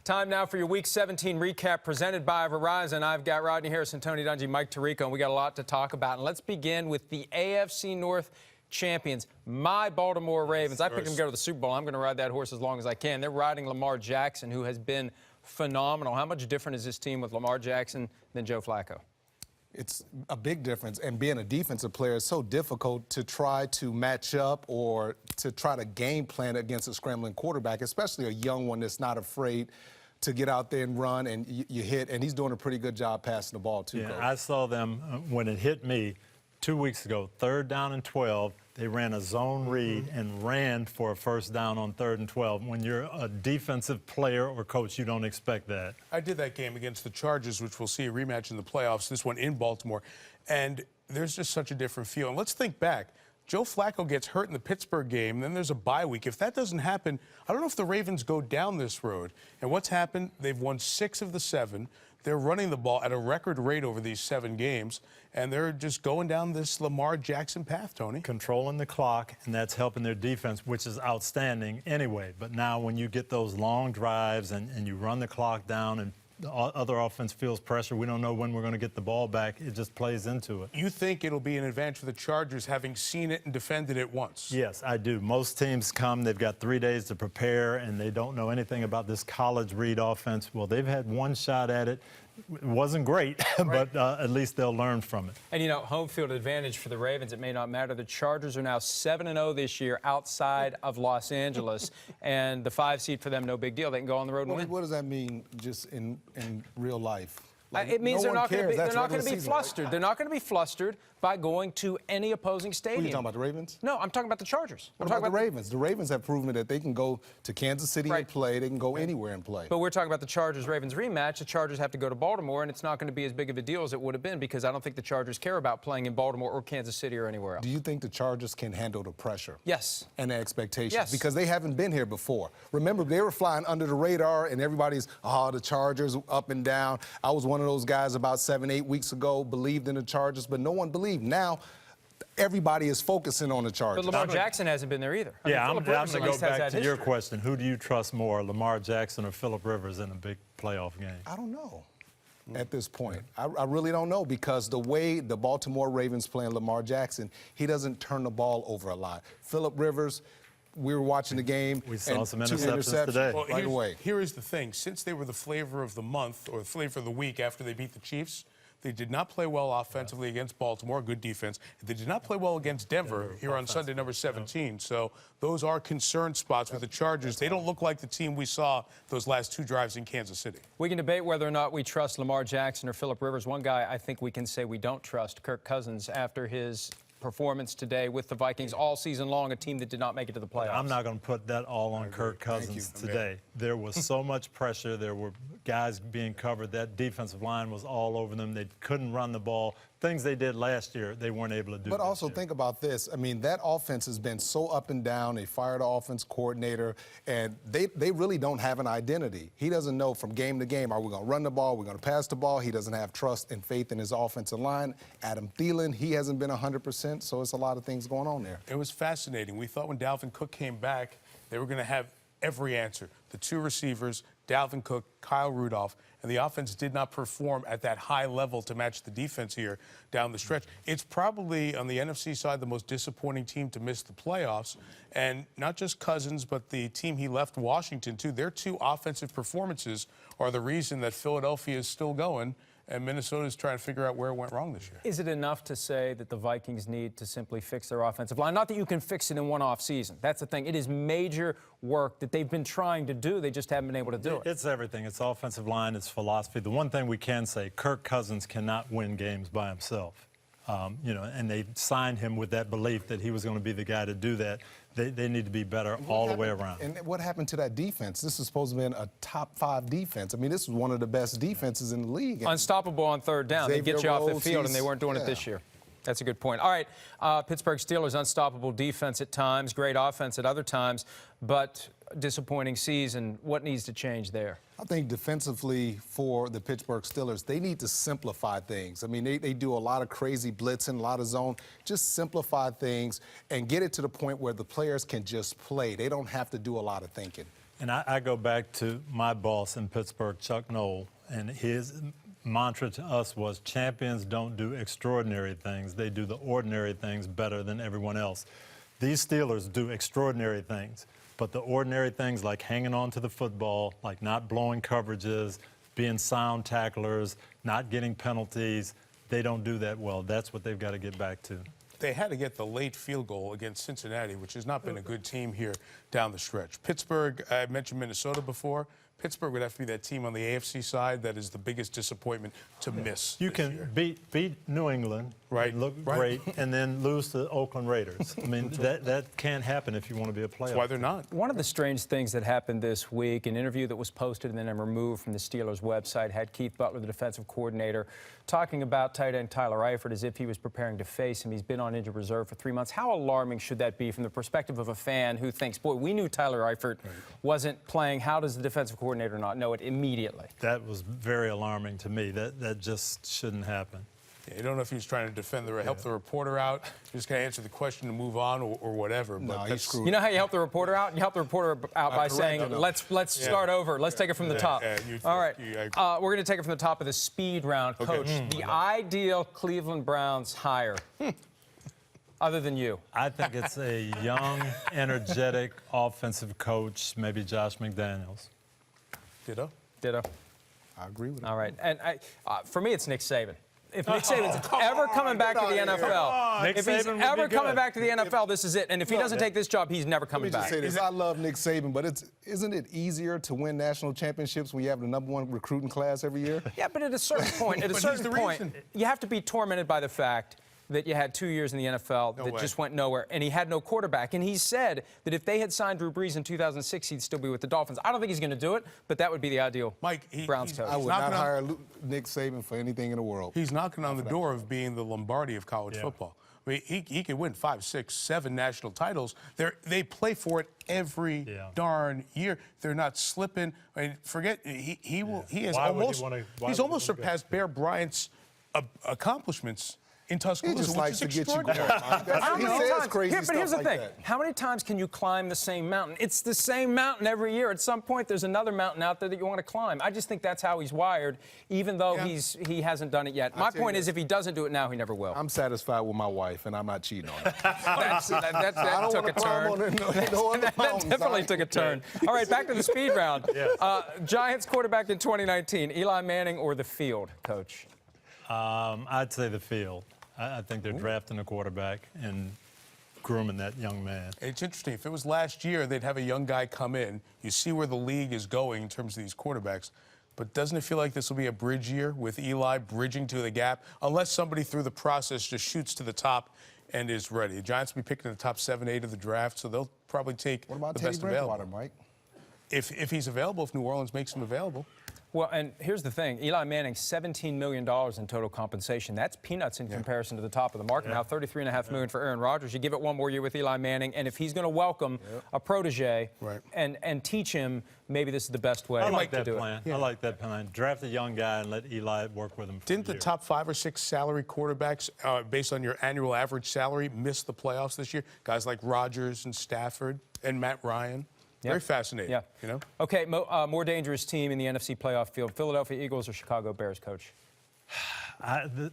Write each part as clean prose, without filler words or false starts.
Time now for your Week 17 recap presented by Verizon. I've got Rodney Harrison, Tony Dungy, Mike Tirico, and we got a lot to talk about. And let's begin with the AFC North champions, my Baltimore Ravens. I picked them to go to the Super Bowl. I'm going to ride that horse as long as I can. They're riding Lamar Jackson, who has been phenomenal. How much different is this team with Lamar Jackson than Joe Flacco? It's a big difference, and being a defensive player is so difficult to try to match up or to try to game plan against a scrambling quarterback, especially a young one that's not afraid to get out there and run and you hit, and he's doing a pretty good job passing the ball too. Yeah, Coach. I saw them when it hit me 2 weeks ago, 3rd down and 12. They ran a zone read and ran for a first down on 3rd and 12. When you're a defensive player or coach, you don't expect that. I did that game against the Chargers, which we'll see a rematch in the playoffs, this one in Baltimore, and there's just such a different feel. And let's think back. Joe Flacco gets hurt in the Pittsburgh game, then there's a bye week. If that doesn't happen, I don't know if the Ravens go down this road. And what's happened? They've won 6 of the 7. They're running the ball at a record rate over these 7 games, and they're just going down this Lamar Jackson path, Tony. Controlling the clock, and that's helping their defense, which is outstanding anyway. But now when you get those long drives and you run the clock down and the other offense feels pressure, we don't know when we're going to get the ball back, it just plays into it. You think it'll be an advantage for the Chargers having seen it and defended it once? Yes, I do. Most teams come, they've got 3 days to prepare, and they don't know anything about this college read offense. Well, they've had one shot at it. It wasn't great, but at least they'll learn from it. And, you know, home field advantage for the Ravens, it may not matter. The Chargers are now 7-0 this year outside of Los Angeles, and the 5 seed for them, no big deal. They can go on the road and win. What does that mean just in real life? Like, it means no they're not going to be season, flustered. right? They're not going to be flustered by going to any opposing stadium. Who are you talking about, the Ravens? No, I'm talking about the Chargers. What about the Ravens? The Ravens have proven that they can go to Kansas City and play. They can go anywhere and play. But we're talking about the Chargers-Ravens rematch. The Chargers have to go to Baltimore, and it's not going to be as big of a deal as it would have been because I don't think the Chargers care about playing in Baltimore or Kansas City or anywhere else. Do you think the Chargers can handle the pressure? Yes. And the expectations? Yes. Because they haven't been here before. Remember, they were flying under the radar, and everybody's, the Chargers up and down. I was one of those guys about 7-8 weeks ago, believed in the Chargers, but no one believed. Now, everybody is focusing on the Chargers. But Lamar Jackson hasn't been there either. Yeah, I'm going to go back to your question. Who do you trust more, Lamar Jackson or Phillip Rivers in a big playoff game? I don't know at this point. I really don't know because the way the Baltimore Ravens playing Lamar Jackson, he doesn't turn the ball over a lot. Phillip Rivers, we were watching the game. We saw some interceptions today. Well, right away. Here is the thing. Since they were the flavor of the month or the flavor of the week after they beat the Chiefs, they did not play well offensively against Baltimore, good defense. They did not play well against Denver here on Sunday, number 17. So those are concern spots with the Chargers. They don't look like the team we saw those last 2 drives in Kansas City. We can debate whether or not we trust Lamar Jackson or Phillip Rivers. One guy I think we can say we don't trust, Kirk Cousins, after his performance today with the Vikings all season long, a team that did not make it to the playoffs. I'm not going to put that all on Kirk Cousins today. There was so much pressure. There were guys being covered. That defensive line was all over them. They couldn't run the ball. Things they did last year, they weren't able to do. But also think about this. I mean, that offense has been so up and down. They fired the offense coordinator, and they really don't have an identity. He doesn't know from game to game, are we going to run the ball? Are we going to pass the ball? He doesn't have trust and faith in his offensive line. Adam Thielen, he hasn't been 100%, so it's a lot of things going on there. It was fascinating. We thought when Dalvin Cook came back, they were going to have every answer. The 2 receivers, Dalvin Cook, Kyle Rudolph, and the offense did not perform at that high level to match the defense here down the stretch. It's probably, on the NFC side, the most disappointing team to miss the playoffs. And not just Cousins, but the team he left, Washington, too. Their 2 offensive performances are the reason that Philadelphia is still going, and Minnesota is trying to figure out where it went wrong this year. Is it enough to say that the Vikings need to simply fix their offensive line? Not that you can fix it in one off season. That's the thing. It is major work that they've been trying to do. They just haven't been able to do it. It's everything. It's offensive line. It's philosophy. The one thing we can say, Kirk Cousins cannot win games by himself. And they signed him with that belief that he was going to be the guy to do that. They need to be better all the way around. And what happened to that defense? This is supposed to be a top 5 defense. I mean, this is one of the best defenses in the league. Unstoppable on 3rd down. They get you off the field, and they weren't doing it this year. That's a good point. All right, Pittsburgh Steelers, unstoppable defense at times, great offense at other times, but disappointing season. What needs to change there? I think defensively for the Pittsburgh Steelers, they need to simplify things. I mean, they do a lot of crazy blitzing, a lot of zone. Just simplify things and get it to the point where the players can just play. They don't have to do a lot of thinking. And I go back to my boss in Pittsburgh, Chuck Noll, and his mantra to us was champions don't do extraordinary things. They do the ordinary things better than everyone else. These Steelers do extraordinary things, but the ordinary things like hanging on to the football, like not blowing coverages, being sound tacklers, not getting penalties, they don't do that well. That's what they've got to get back to. They had to get the late field goal against Cincinnati, which has not been a good team here down the stretch. Pittsburgh, I mentioned Minnesota before. Pittsburgh would have to be that team on the AFC side that is the biggest disappointment to miss. You can year. beat New England, Right, look right. great, and then lose to the Oakland Raiders. I mean, that can't happen if you want to be a playoff. That's why they're not. One of the strange things that happened this week, an interview that was posted and then removed from the Steelers' website, had Keith Butler, the defensive coordinator, talking about tight end Tyler Eifert as if he was preparing to face him. He's been on injured reserve for 3 months. How alarming should that be from the perspective of a fan who thinks, boy, we knew Tyler Eifert wasn't playing. How does the defensive coordinator not know it immediately? That was very alarming to me. That just shouldn't happen. Yeah, you don't know if he's trying to defend help the reporter out, just going to answer the question and move on or whatever. No, but he's screwed. You know how you help the reporter out? You help the reporter out by saying, let's start over. Let's take it from the top. All right. We're going to take it from the top of the speed round. Coach, the ideal Cleveland Browns hire, other than you? I think it's a young, energetic, offensive coach, maybe Josh McDaniels. Ditto. Ditto. I agree with him. All right. And for me, it's Nick Saban. If Nick Saban's ever coming back to the NFL, if he's ever coming back to the NFL, this is it. And if he doesn't take this job, he's never coming Let me back. just say this. I love Nick Saban, but isn't it easier to win national championships when you have the #1 recruiting class every year? Yeah, but at a certain point, you have to be tormented by the fact that you had 2 years in the NFL that just went nowhere, and he had no quarterback. And he said that if they had signed Drew Brees in 2006, he'd still be with the Dolphins. I don't think he's going to do it, but that would be the ideal Browns coach. I would not hire Nick Saban for anything in the world. He's knocking on the door of being the Lombardi of college football. I mean, he could win 5, 6, 7 national titles. They play for it every darn year. They're not slipping. I mean, forget he has he's almost surpassed Bear Bryant's accomplishments in Tuscaloosa, He just likes to get you going. He says crazy but here's the stuff thing. like that. How many times can you climb the same mountain? It's the same mountain every year. At some point, there's another mountain out there that you want to climb. I just think that's how he's wired, even though he hasn't done it yet. My point is, if he doesn't do it now, he never will. I'm satisfied with my wife, and I'm not cheating on her. that took a turn. That definitely took a turn. All right, back to the speed round. Giants quarterback in 2019, Eli Manning or the field, Coach? I'd say the field. I think they're drafting a quarterback and grooming that young man. It's interesting. If it was last year, they'd have a young guy come in. You see where the league is going in terms of these quarterbacks. But doesn't it feel like this will be a bridge year with Eli bridging to the gap? Unless somebody through the process just shoots to the top and is ready. The Giants will be picking the top 7, 8 of the draft, so they'll probably take the best available. Mike? If he's available, if New Orleans makes him available. Well, and here's the thing. Eli Manning, $17 million in total compensation. That's peanuts in comparison to the top of the market. Now, $33.5 million for Aaron Rodgers. You give it one more year with Eli Manning, and if he's going to welcome a protege and teach him, maybe this is the best way I like to that do plan. it. I like that plan. Draft a young guy and let Eli work with him for Didn't the top 5 or 6 salary quarterbacks, based on your annual average salary, miss the playoffs this year? Guys like Rodgers and Stafford and Matt Ryan. Very fascinating. Yeah. You know. Okay. More dangerous team in the NFC playoff field: Philadelphia Eagles or Chicago Bears, Coach?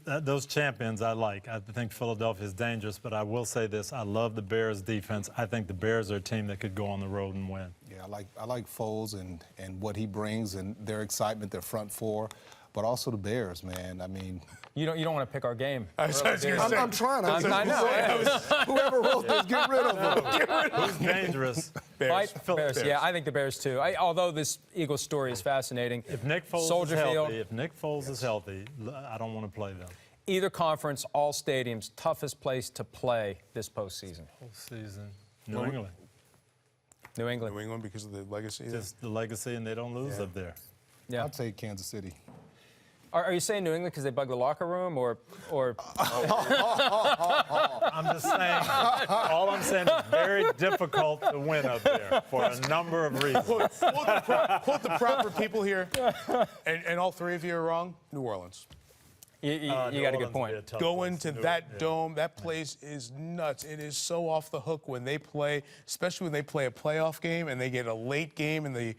Those champions I like. I think Philadelphia is dangerous, but I will say this: I love the Bears' defense. I think the Bears are a team that could go on the road and win. Yeah, I like Foles and what he brings and their excitement, their front four, but also the Bears, man. I mean. You don't want to pick our game. I'm trying. I know. Whoever wrote this, get rid of him. Who's dangerous? Bears. Yeah, I think the Bears too. Although this Eagles story is fascinating. If Nick Foles is healthy, I don't want to play them. Either conference, all stadiums, toughest place to play this postseason. Postseason, New England. New England. New England because of the legacy. Just the legacy, and they don't lose up there. Yeah. I'll take Kansas City. Are you saying New England because they bug the locker room, or? I'm just saying. All I'm saying is very difficult to win up there for a number of reasons. Quote the proper people here, and all 3 of you are wrong. New Orleans. You got a good point. Going to that dome, that place is nuts. It is so off the hook when they play, especially when they play a playoff game and they get a late game in the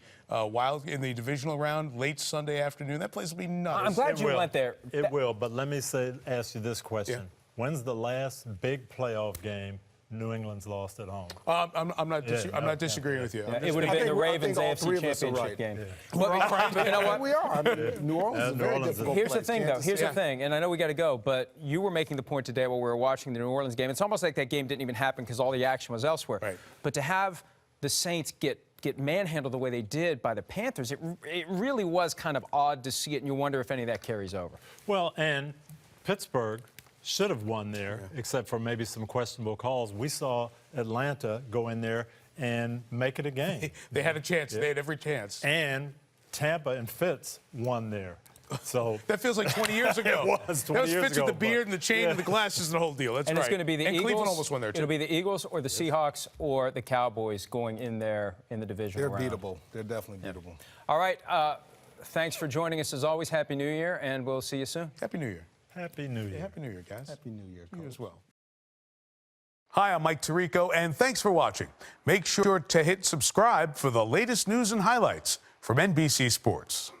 in the divisional round, late Sunday afternoon. That place will be nuts. I'm glad you went there. It will, but let me ask you this question. When's the last big playoff game New England's lost at home? I'm not disagreeing with you. It would have been the Ravens AFC Championship game. But you know what? We are. I mean, New Orleans is a very difficult Here's the place. thing, though. Here's the thing, and I know we got to go, but you were making the point today while we were watching the New Orleans game. It's almost like that game didn't even happen because all the action was elsewhere. Right. But to have the Saints get manhandled the way they did by the Panthers, it really was kind of odd to see it, and you wonder if any of that carries over. Well, and Pittsburgh should have won there, except for maybe some questionable calls. We saw Atlanta go in there and make it a game. They had a chance. They had every chance. And Tampa and Fitz won there. So that feels like 20 years ago. It was 20 that was years Fitz ago, with the beard and the chain and the glasses and the whole deal. That's and right. It's going to be the and Eagles. Cleveland almost won there, too. It'll be the Eagles or the Seahawks or the Cowboys going in there in the divisional round. They're beatable. They're definitely beatable. All right. Thanks for joining us as always. Happy New Year, and we'll see you soon. Happy New Year. Happy New Year. Happy New Year, guys. Happy New Year, You as well. Hi, I'm Mike Tirico, and thanks for watching. Make sure to hit subscribe for the latest news and highlights from NBC Sports.